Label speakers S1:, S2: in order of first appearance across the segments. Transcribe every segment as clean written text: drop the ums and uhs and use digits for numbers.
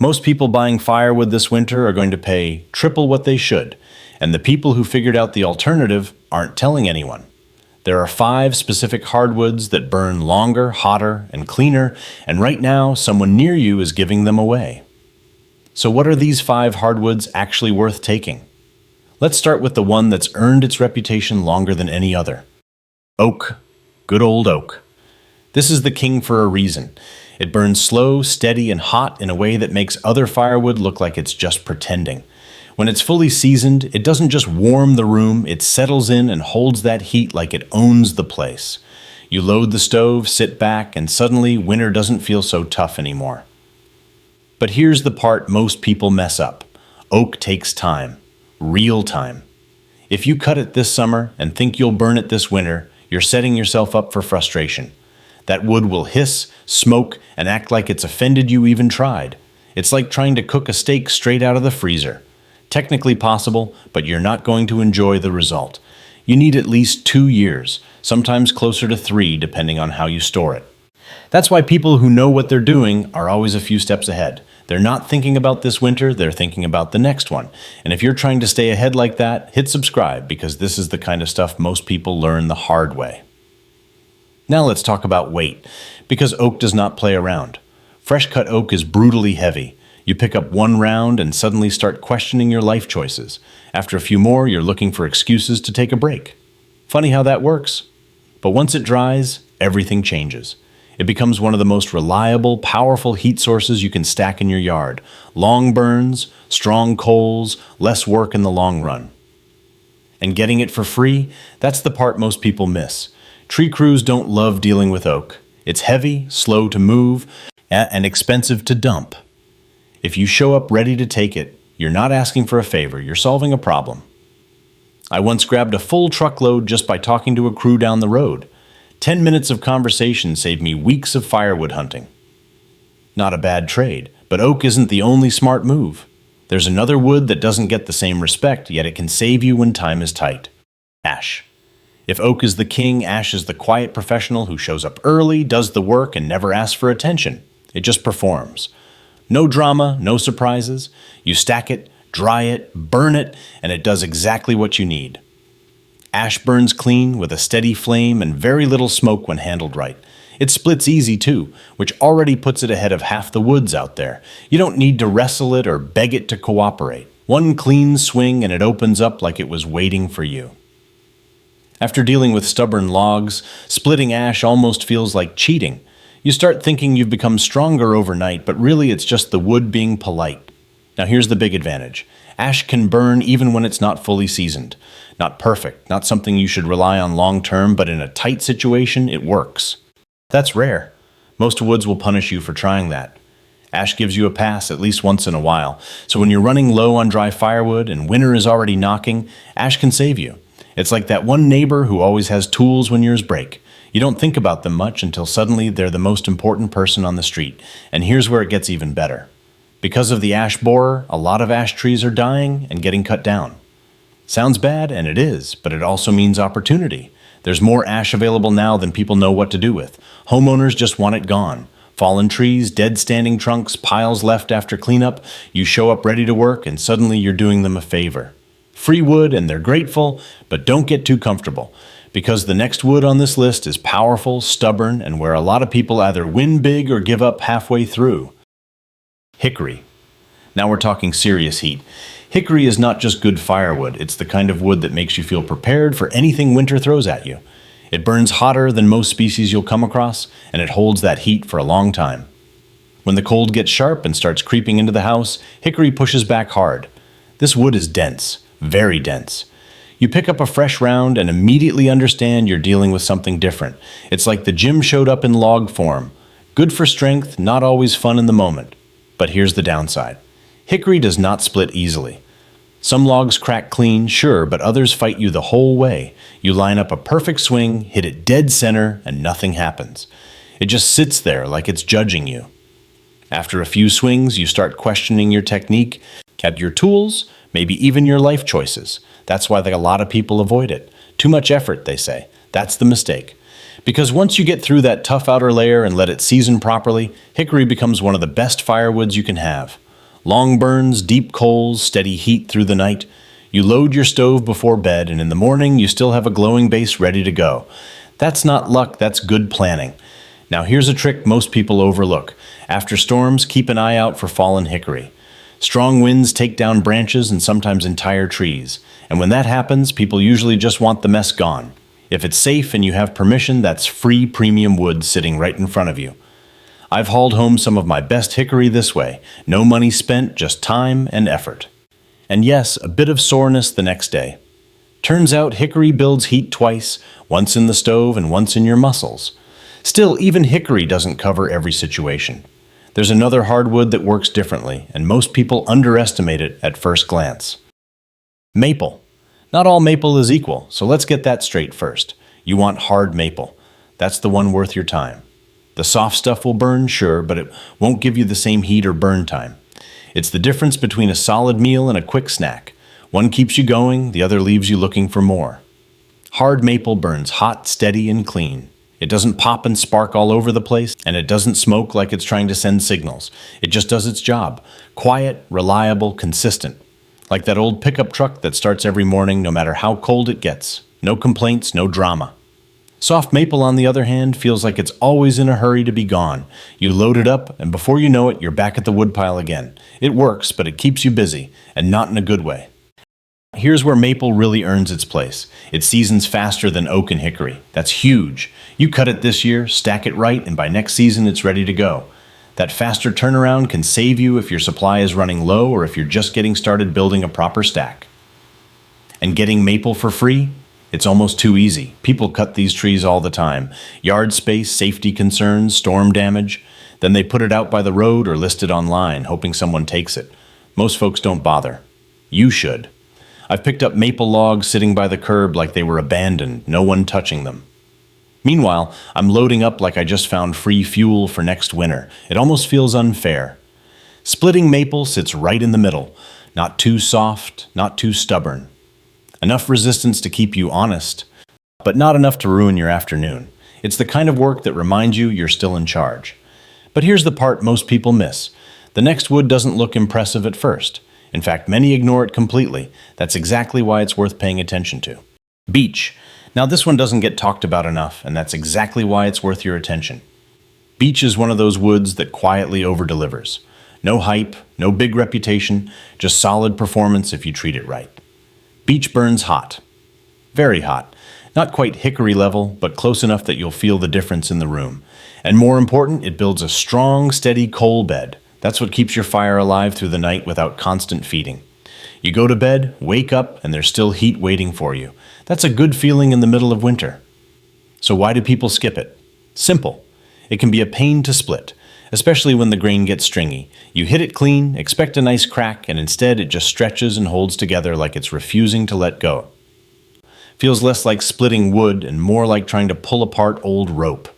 S1: Most people buying firewood this winter are going to pay triple what they should, and the people who figured out the alternative aren't telling anyone. There are 5 specific hardwoods that burn longer, hotter, and cleaner, and right now someone near you is giving them away. So what are these 5 hardwoods actually worth taking? Let's start with the one that's earned its reputation longer than any other. Oak. Good old oak. This is the king for a reason. It burns slow, steady, and hot in a way that makes other firewood look like it's just pretending. When it's fully seasoned, it doesn't just warm the room, it settles in and holds that heat like it owns the place. You load the stove, sit back, and suddenly winter doesn't feel so tough anymore. But here's the part most people mess up. Oak takes time. Real time. If you cut it this summer and think you'll burn it this winter, you're setting yourself up for frustration. That wood will hiss, smoke, and act like it's offended you even tried. It's like trying to cook a steak straight out of the freezer. Technically possible, but you're not going to enjoy the result. You need at least 2 years, sometimes closer to 3 depending on how you store it. That's why people who know what they're doing are always a few steps ahead. They're not thinking about this winter, they're thinking about the next one. And if you're trying to stay ahead like that, hit subscribe because this is the kind of stuff most people learn the hard way. Now let's talk about weight, because oak does not play around. Fresh cut oak is brutally heavy. You pick up 1 round and suddenly start questioning your life choices. After a few more, you're looking for excuses to take a break. Funny how that works. But once it dries, everything changes. It becomes one of the most reliable, powerful heat sources you can stack in your yard. Long burns, strong coals, less work in the long run. And getting it for free, that's the part most people miss. Tree crews don't love dealing with oak. It's heavy, slow to move, and expensive to dump. If you show up ready to take it, you're not asking for a favor, you're solving a problem. I once grabbed a full truckload just by talking to a crew down the road. 10 minutes of conversation saved me weeks of firewood hunting. Not a bad trade, but oak isn't the only smart move. There's another wood that doesn't get the same respect, yet it can save you when time is tight. Ash. If oak is the king, ash is the quiet professional who shows up early, does the work, and never asks for attention. It just performs. No drama, no surprises. You stack it, dry it, burn it, and it does exactly what you need. Ash burns clean with a steady flame and very little smoke when handled right. It splits easy too, which already puts it ahead of half the woods out there. You don't need to wrestle it or beg it to cooperate. One clean swing and it opens up like it was waiting for you. After dealing with stubborn logs, splitting ash almost feels like cheating. You start thinking you've become stronger overnight, but really it's just the wood being polite. Now here's the big advantage. Ash can burn even when it's not fully seasoned. Not perfect, not something you should rely on long term, but in a tight situation, it works. That's rare. Most woods will punish you for trying that. Ash gives you a pass at least once in a while, so when you're running low on dry firewood and winter is already knocking, ash can save you. It's like that one neighbor who always has tools when yours break. You don't think about them much until suddenly they're the most important person on the street. And here's where it gets even better. Because of the ash borer, a lot of ash trees are dying and getting cut down. Sounds bad, and it is, but it also means opportunity. There's more ash available now than people know what to do with. Homeowners just want it gone. Fallen trees, dead standing trunks, piles left after cleanup. You show up ready to work, and suddenly you're doing them a favor. Free wood, and they're grateful, but don't get too comfortable. Because the next wood on this list is powerful, stubborn, and where a lot of people either win big or give up halfway through. Hickory. Now we're talking serious heat. Hickory is not just good firewood, it's the kind of wood that makes you feel prepared for anything winter throws at you. It burns hotter than most species you'll come across, and it holds that heat for a long time. When the cold gets sharp and starts creeping into the house, hickory pushes back hard. This wood is dense, very dense. You pick up a fresh round and immediately understand you're dealing with something different. It's like the gym showed up in log form. Good for strength, not always fun in the moment. But here's the downside. Hickory does not split easily. Some logs crack clean, sure, but others fight you the whole way. You line up a perfect swing, hit it dead center, and nothing happens. It just sits there like it's judging you. After a few swings, you start questioning your technique, your tools, maybe even your life choices. That's why a lot of people avoid it. Too much effort, they say. That's the mistake. Because once you get through that tough outer layer and let it season properly, hickory becomes one of the best firewoods you can have. Long burns, deep coals, steady heat through the night. You load your stove before bed, and in the morning you still have a glowing base ready to go. That's not luck, that's good planning. Now here's a trick most people overlook. After storms, keep an eye out for fallen hickory. Strong winds take down branches and sometimes entire trees. And when that happens, people usually just want the mess gone. If it's safe and you have permission, that's free premium wood sitting right in front of you. I've hauled home some of my best hickory this way. No money spent, just time and effort. And yes, a bit of soreness the next day. Turns out hickory builds heat twice, once in the stove and once in your muscles. Still, even hickory doesn't cover every situation. There's another hardwood that works differently, and most people underestimate it at first glance. Maple. Not all maple is equal, so let's get that straight first. You want hard maple. That's the one worth your time. The soft stuff will burn, sure, but it won't give you the same heat or burn time. It's the difference between a solid meal and a quick snack. One keeps you going, the other leaves you looking for more. Hard maple burns hot, steady, and clean. It doesn't pop and spark all over the place, and it doesn't smoke like it's trying to send signals. It just does its job. Quiet, reliable, consistent. Like that old pickup truck that starts every morning no matter how cold it gets. No complaints, no drama. Soft maple, on the other hand, feels like it's always in a hurry to be gone. You load it up, and before you know it, you're back at the woodpile again. It works, but it keeps you busy, and not in a good way. Here's where maple really earns its place. It seasons faster than oak and hickory. That's huge. You cut it this year, stack it right, and by next season it's ready to go. That faster turnaround can save you if your supply is running low or if you're just getting started building a proper stack. And getting maple for free? It's almost too easy. People cut these trees all the time. Yard space, safety concerns, storm damage. Then they put it out by the road or list it online, hoping someone takes it. Most folks don't bother. You should. I've picked up maple logs sitting by the curb like they were abandoned, no one touching them. Meanwhile, I'm loading up like I just found free fuel for next winter. It almost feels unfair. Splitting maple sits right in the middle. Not too soft, not too stubborn. Enough resistance to keep you honest, but not enough to ruin your afternoon. It's the kind of work that reminds you you're still in charge. But here's the part most people miss. The next wood doesn't look impressive at first. In fact, many ignore it completely. That's exactly why it's worth paying attention to. Beech. Now this one doesn't get talked about enough, and that's exactly why it's worth your attention. Beech is one of those woods that quietly over-delivers. No hype, no big reputation, just solid performance if you treat it right. Beech burns hot. Very hot. Not quite hickory level, but close enough that you'll feel the difference in the room. And more important, it builds a strong, steady coal bed. That's what keeps your fire alive through the night without constant feeding. You go to bed, wake up, and there's still heat waiting for you. That's a good feeling in the middle of winter. So why do people skip it? Simple. It can be a pain to split, especially when the grain gets stringy. You hit it clean, expect a nice crack, and instead it just stretches and holds together like it's refusing to let go. Feels less like splitting wood and more like trying to pull apart old rope.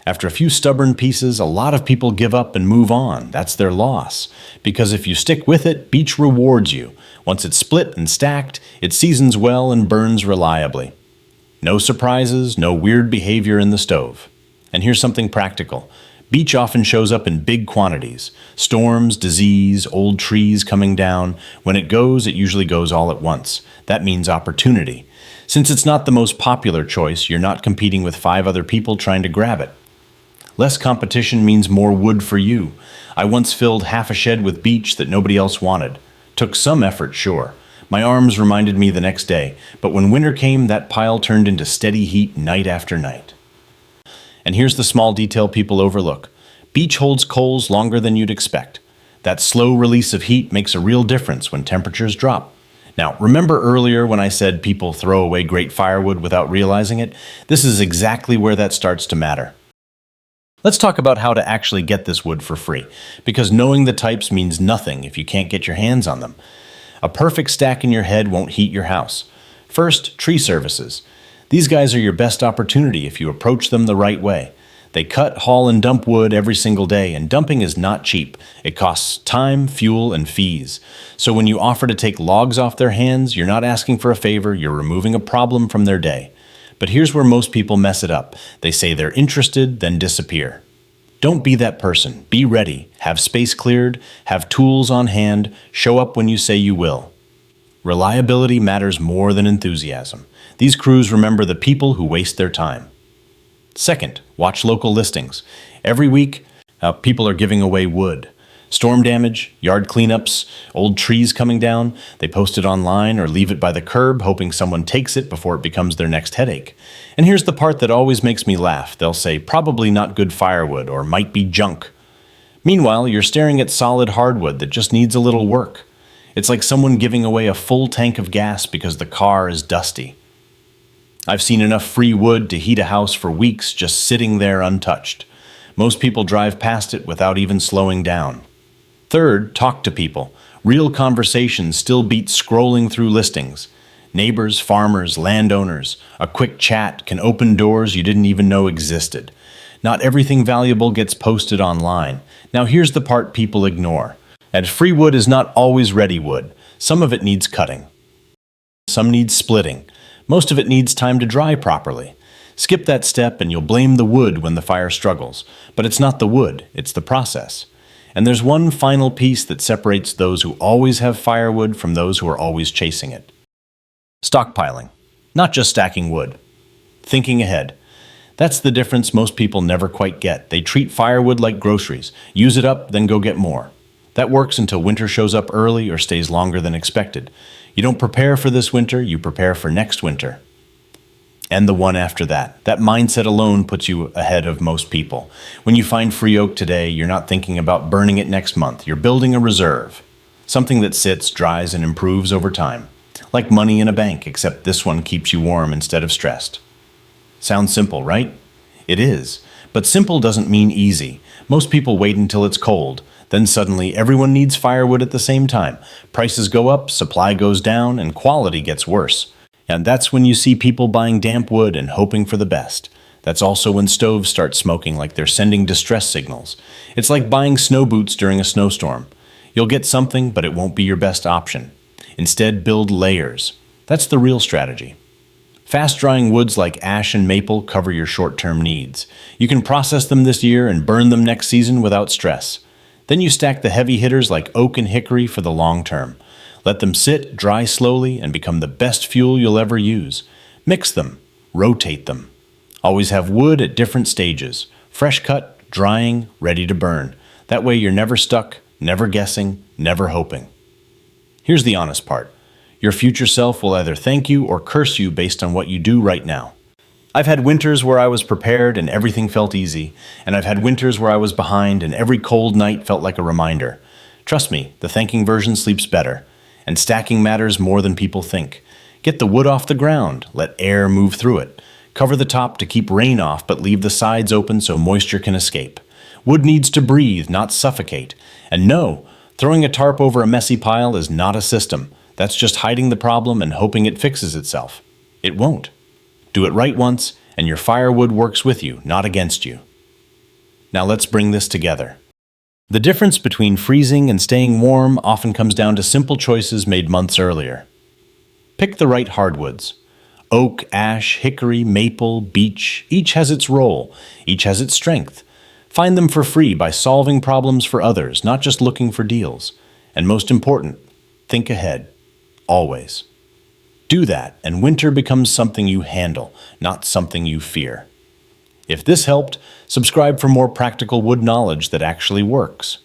S1: After a few stubborn pieces, a lot of people give up and move on. That's their loss. Because if you stick with it, beech rewards you. Once it's split and stacked, it seasons well and burns reliably. No surprises, no weird behavior in the stove. And here's something practical. Beech often shows up in big quantities. Storms, disease, old trees coming down. When it usually goes all at once. That means opportunity. Since it's not the most popular choice, you're not competing with 5 other people trying to grab it. Less competition means more wood for you. I once filled half a shed with beech that nobody else wanted. Took some effort, sure. My arms reminded me the next day, but when winter came, that pile turned into steady heat night after night. And here's the small detail people overlook. Beech holds coals longer than you'd expect. That slow release of heat makes a real difference when temperatures drop. Now, remember earlier when I said people throw away great firewood without realizing it? This is exactly where that starts to matter. Let's talk about how to actually get this wood for free, because knowing the types means nothing if you can't get your hands on them. A perfect stack in your head won't heat your house. First, tree services. These guys are your best opportunity if you approach them the right way. They cut, haul, and dump wood every single day, and dumping is not cheap. It costs time, fuel, and fees. So when you offer to take logs off their hands, you're not asking for a favor, you're removing a problem from their day. But here's where most people mess it up. They say they're interested, then disappear. Don't be that person. Be ready. Have space cleared, have tools on hand, show up when you say you will. Reliability matters more than enthusiasm. These crews remember the people who waste their time. Second, watch local listings. Every week, people are giving away wood. Storm damage, yard cleanups, old trees coming down, they post it online or leave it by the curb, hoping someone takes it before it becomes their next headache. And here's the part that always makes me laugh. They'll say, probably not good firewood or might be junk. Meanwhile, you're staring at solid hardwood that just needs a little work. It's like someone giving away a full tank of gas because the car is dusty. I've seen enough free wood to heat a house for weeks just sitting there untouched. Most people drive past it without even slowing down. Third, talk to people. Real conversations still beat scrolling through listings. Neighbors, farmers, landowners. A quick chat can open doors you didn't even know existed. Not everything valuable gets posted online. Now here's the part people ignore. And free wood is not always ready wood. Some of it needs cutting. Some needs splitting. Most of it needs time to dry properly. Skip that step and you'll blame the wood when the fire struggles. But it's not the wood, it's the process. And there's one final piece that separates those who always have firewood from those who are always chasing it. Stockpiling. Not just stacking wood. Thinking ahead. That's the difference most people never quite get. They treat firewood like groceries. Use it up, then go get more. That works until winter shows up early or stays longer than expected. You don't prepare for this winter, you prepare for next winter. And the one after that. That mindset alone puts you ahead of most people. When you find free oak today, you're not thinking about burning it next month. You're building a reserve. Something that sits, dries, and improves over time. Like money in a bank, except this one keeps you warm instead of stressed. Sounds simple, right? It is. But simple doesn't mean easy. Most people wait until it's cold. Then suddenly everyone needs firewood at the same time. Prices go up, supply goes down, and quality gets worse. And that's when you see people buying damp wood and hoping for the best. That's also when stoves start smoking like they're sending distress signals. It's like buying snow boots during a snowstorm. You'll get something, but it won't be your best option. Instead, build layers. That's the real strategy. Fast-drying woods like ash and maple cover your short-term needs. You can process them this year and burn them next season without stress. Then you stack the heavy hitters like oak and hickory for the long term. Let them sit, dry slowly, and become the best fuel you'll ever use. Mix them. Rotate them. Always have wood at different stages. Fresh cut, drying, ready to burn. That way you're never stuck, never guessing, never hoping. Here's the honest part. Your future self will either thank you or curse you based on what you do right now. I've had winters where I was prepared and everything felt easy, and I've had winters where I was behind and every cold night felt like a reminder. Trust me, the thanking version sleeps better. And stacking matters more than people think. Get the wood off the ground, let air move through it. Cover the top to keep rain off, but leave the sides open so moisture can escape. Wood needs to breathe, not suffocate. And no, throwing a tarp over a messy pile is not a system. That's just hiding the problem and hoping it fixes itself. It won't. Do it right once, and your firewood works with you, not against you. Now let's bring this together. The difference between freezing and staying warm often comes down to simple choices made months earlier. Pick the right hardwoods. Oak, ash, hickory, maple, beech, each has its role, each has its strength. Find them for free by solving problems for others, not just looking for deals. And most important, think ahead. Always. Do that, and winter becomes something you handle, not something you fear. If this helped, subscribe for more practical wood knowledge that actually works.